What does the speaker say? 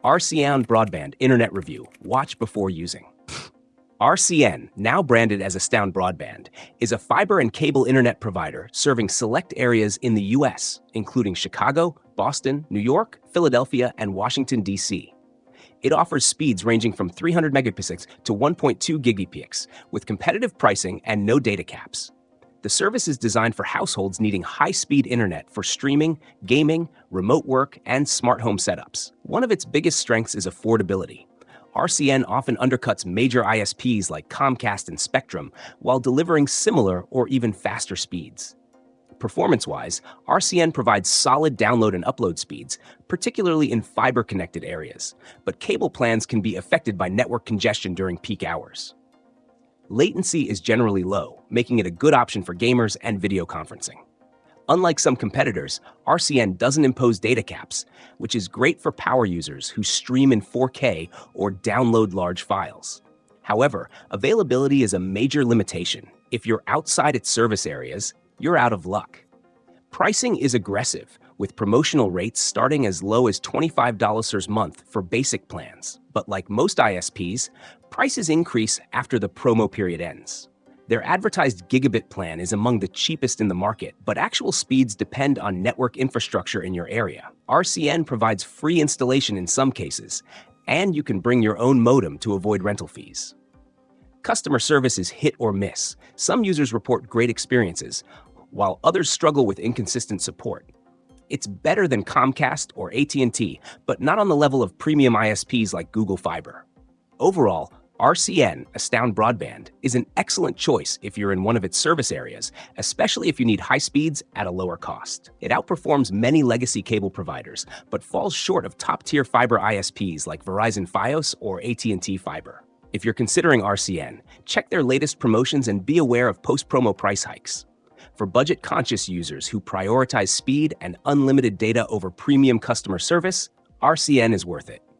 RCN Broadband Internet Review. Watch before using. RCN, now branded as Astound Broadband, is a fiber and cable internet provider serving select areas in the U.S., including Chicago, Boston, New York, Philadelphia, and Washington, D.C. It offers speeds ranging from 300 megabits to 1.2 gigabits, with competitive pricing and no data caps. The service is designed for households needing high-speed internet for streaming, gaming, remote work, and smart home setups. One of its biggest strengths is affordability. RCN often undercuts major ISPs like Comcast and Spectrum while delivering similar or even faster speeds. Performance-wise, RCN provides solid download and upload speeds, particularly in fiber-connected areas, but cable plans can be affected by network congestion during peak hours. Latency is generally low, making it a good option for gamers and video conferencing. Unlike some competitors, RCN doesn't impose data caps, which is great for power users who stream in 4K or download large files. However, availability is a major limitation. If you're outside its service areas, you're out of luck. Pricing is aggressive, with promotional rates starting as low as $25 per month for basic plans. But like most ISPs, prices increase after the promo period ends. Their advertised gigabit plan is among the cheapest in the market, but actual speeds depend on network infrastructure in your area. RCN provides free installation in some cases, and you can bring your own modem to avoid rental fees. Customer service is hit or miss. Some users report great experiences, while others struggle with inconsistent support. It's better than Comcast or AT&T, but not on the level of premium ISPs like Google Fiber. Overall, RCN, Astound Broadband, is an excellent choice if you're in one of its service areas, especially if you need high speeds at a lower cost. It outperforms many legacy cable providers, but falls short of top-tier fiber ISPs like Verizon Fios or AT&T Fiber. If you're considering RCN, check their latest promotions and be aware of post-promo price hikes. For budget-conscious users who prioritize speed and unlimited data over premium customer service, RCN is worth it.